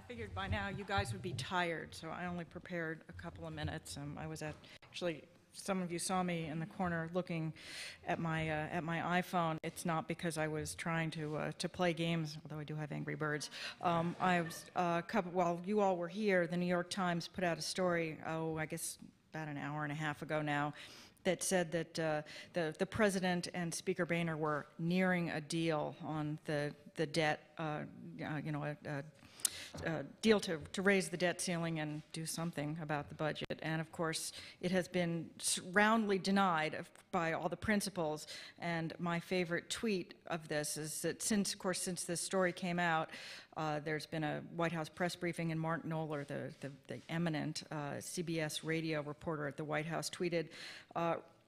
figured by now you guys would be tired, so I only prepared a couple of minutes. Actually, some of you saw me in the corner looking at my iPhone. It's not because I was trying to play games, although I do have Angry Birds. While you all were here, the New York Times put out a story, I guess about an hour and a half ago now, that said that the president and Speaker Boehner were nearing a deal on the debt, deal to raise the debt ceiling and do something about the budget. And of course, it has been roundly denied by all the principals. And my favorite tweet of this is that since this story came out, there's been a White House press briefing, and Mark Knoller, the eminent CBS radio reporter at the White House, tweeted,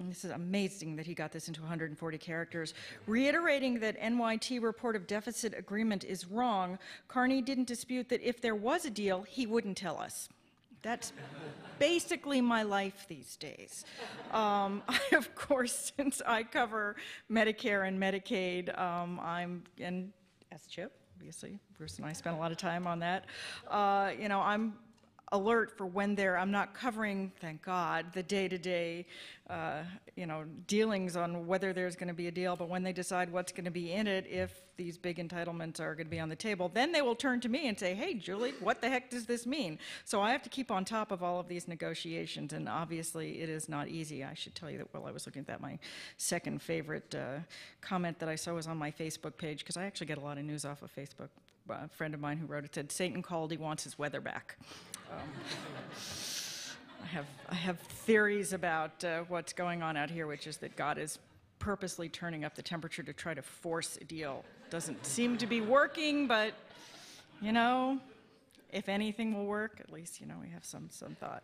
and this is amazing that he got this into 140 characters, reiterating that NYT report of deficit agreement is wrong. Carney didn't dispute that if there was a deal, he wouldn't tell us. That's basically my life these days. Of course, since I cover Medicare and Medicaid, and as Chip, obviously, Bruce and I spent a lot of time on that. I'm alert for when I'm not covering, thank God, the day-to-day, dealings on whether there's going to be a deal, but when they decide what's going to be in it, if these big entitlements are going to be on the table, then they will turn to me and say, hey, Julie, what the heck does this mean? So I have to keep on top of all of these negotiations, and obviously it is not easy. I should tell you that while I was looking at that, my second favorite comment that I saw was on my Facebook page, because I actually get a lot of news off of Facebook. A friend of mine who wrote it said, Satan called, he wants his weather back. I have theories about what's going on out here, which is that God is purposely turning up the temperature to try to force a deal. Doesn't seem to be working, but, if anything will work, at least, we have some thought.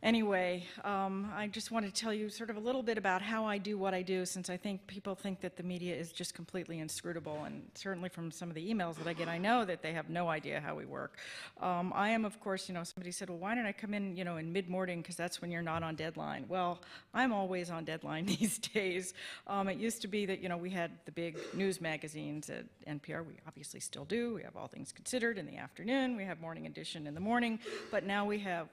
Anyway, I just want to tell you sort of a little bit about how I do what I do, since I think people think that the media is just completely inscrutable, and certainly from some of the emails that I get, I know that they have no idea how we work. I am, of course, somebody said, well, why don't I come in, in mid-morning, because that's when you're not on deadline. Well, I'm always on deadline these days. It used to be that, we had the big news magazines at NPR. We obviously still do. We have All Things Considered in the afternoon. We have Morning Edition in the morning. But now we have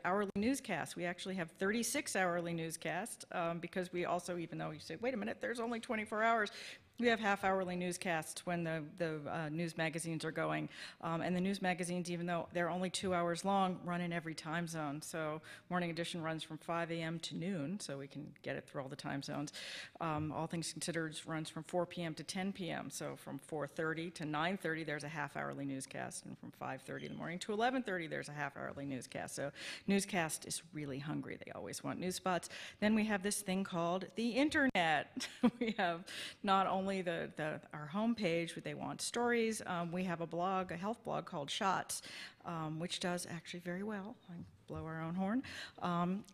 hourly newscasts. We actually have 36 hourly newscasts because we also, even though you say, wait a minute, there's only 24 hours, we have half-hourly newscasts when the news magazines are going. And the news magazines, even though they're only 2 hours long, run in every time zone. So Morning Edition runs from 5 a.m. to noon, so we can get it through all the time zones. All Things Considered runs from 4 p.m. to 10 p.m. So from 4:30 to 9:30, there's a half-hourly newscast. And from 5:30 in the morning to 11:30, there's a half-hourly newscast. So newscast is really hungry. They always want news spots. Then we have this thing called the internet. We have not only our homepage, where they want stories. We have a blog, a health blog called Shots, which does actually very well. I blow our own horn,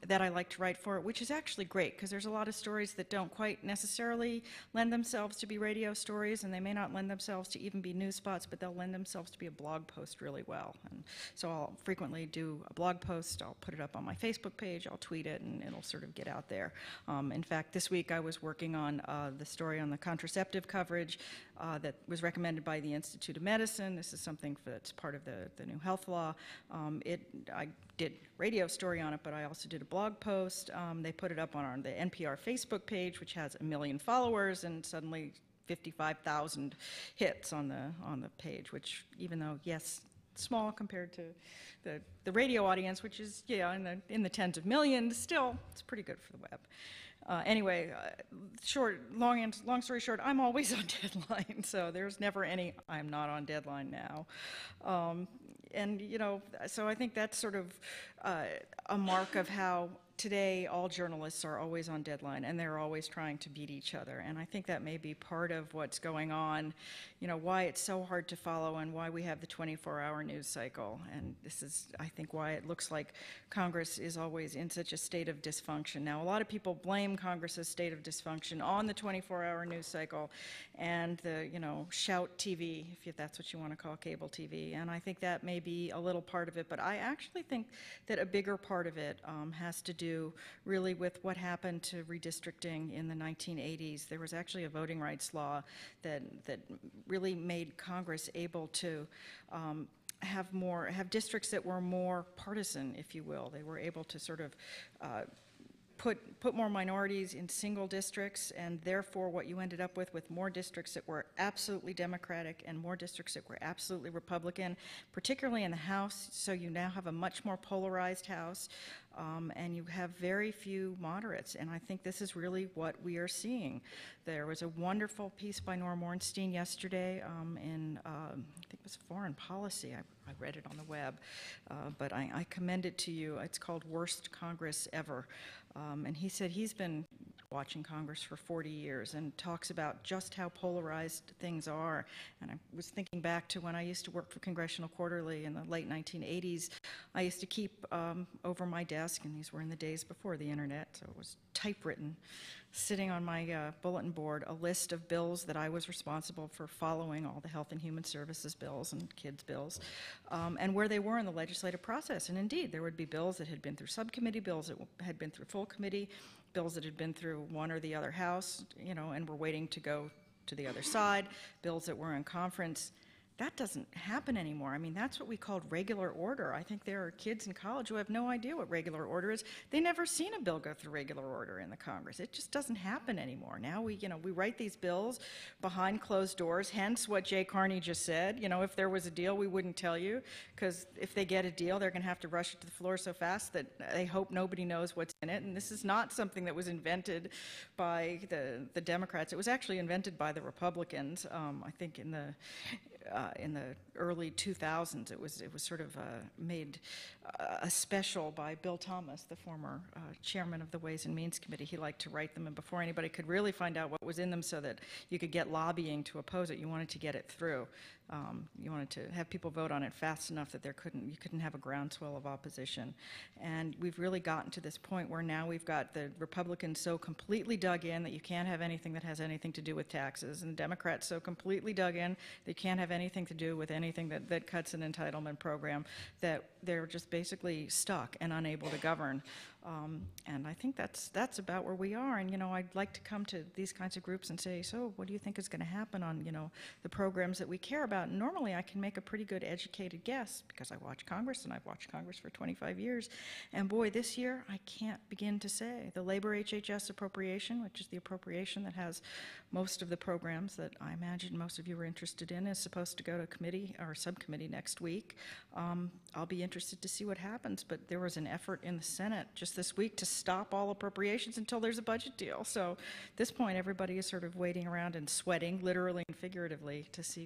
that I like to write for it, which is actually great, because there's a lot of stories that don't quite necessarily lend themselves to be radio stories, and they may not lend themselves to even be news spots, but they'll lend themselves to be a blog post really well. And so I'll frequently do a blog post, I'll put it up on my Facebook page, I'll tweet it, and it'll sort of get out there. In fact, this week I was working on the story on the contraceptive coverage that was recommended by the Institute of Medicine. This is something that's part of the new health law. I did radio story on it, but I also did a blog post. They put it up on the NPR Facebook page, which has 1 million followers, and suddenly 55,000 hits on the page, which, even though, yes, small compared to the radio audience, which is in the tens of millions, still it's pretty good for the web. Anyway, long story short, I'm always on deadline, so there's never any I'm not on deadline now. So I think that's sort of a mark of how today all journalists are always on deadline, and they're always trying to beat each other. And I think that may be part of what's going on, why it's so hard to follow and why we have the 24-hour news cycle. And this is, I think, why it looks like Congress is always in such a state of dysfunction. Now, a lot of people blame Congress's state of dysfunction on the 24-hour news cycle and the, shout TV, if that's what you want to call cable TV. And I think that may be a little part of it, but I actually think that a bigger part of it has to do really with what happened to redistricting in the 1980s. There was actually a voting rights law that really made Congress able to have districts that were more partisan, if you will. They were able to sort of put more minorities in single districts, and therefore what you ended up with more districts that were absolutely Democratic and more districts that were absolutely Republican, particularly in the House. So you now have a much more polarized House, and you have very few moderates, and I think this is really what we are seeing. There was a wonderful piece by Norm Ornstein yesterday in, I think it was Foreign Policy. I read it on the web, but I commend it to you. It's called Worst Congress Ever. And he said he's been watching Congress for 40 years and talks about just how polarized things are. And I was thinking back to when I used to work for Congressional Quarterly in the late 1980s. I used to keep over my desk, and these were in the days before the internet, so it was typewritten, sitting on my bulletin board, a list of bills that I was responsible for following, all the Health and Human Services bills and kids bills, and where they were in the legislative process. And indeed, there would be bills that had been through subcommittee, bills that had been through full committee, bills that had been through one or the other house, you know, and were waiting to go to the other side, bills that were in conference. That doesn't happen anymore. I mean, that's what we called regular order. I think there are kids in college who have no idea what regular order is. They never seen a bill go through regular order in the Congress. It just doesn't happen anymore. Now we write these bills behind closed doors, hence what Jay Carney just said. You know, if there was a deal, we wouldn't tell you, because if they get a deal, they're going to have to rush it to the floor so fast that they hope nobody knows what's in it. And this is not something that was invented by the Democrats. It was actually invented by the Republicans, I think in the early 2000s. It was sort of made a special by Bill Thomas, the former chairman of the Ways and Means Committee. He liked to write them, and before anybody could really find out what was in them so that you could get lobbying to oppose it, you wanted to get it through. You wanted to have people vote on it fast enough that you couldn't have a groundswell of opposition. And we've really gotten to this point where now we've got the Republicans so completely dug in that you can't have anything that has anything to do with taxes, and the Democrats so completely dug in that you can't have anything to do with anything that cuts an entitlement program, that they're just basically stuck and unable to govern. And I think that's about where we are. And, you know, I'd like to come to these kinds of groups and say, so what do you think is going to happen on, you know, the programs that we care about? And normally I can make a pretty good educated guess because I watch Congress, and I've watched Congress for 25 years. And boy, this year I can't begin to say. The labor HHS appropriation, which is the appropriation that has most of the programs that I imagine most of you are interested in, is supposed to go to committee or subcommittee next week. I'll be interested to see what happens, but there was an effort in the Senate just this week to stop all appropriations until there's a budget deal. So at this point, everybody is sort of waiting around and sweating, literally and figuratively, to see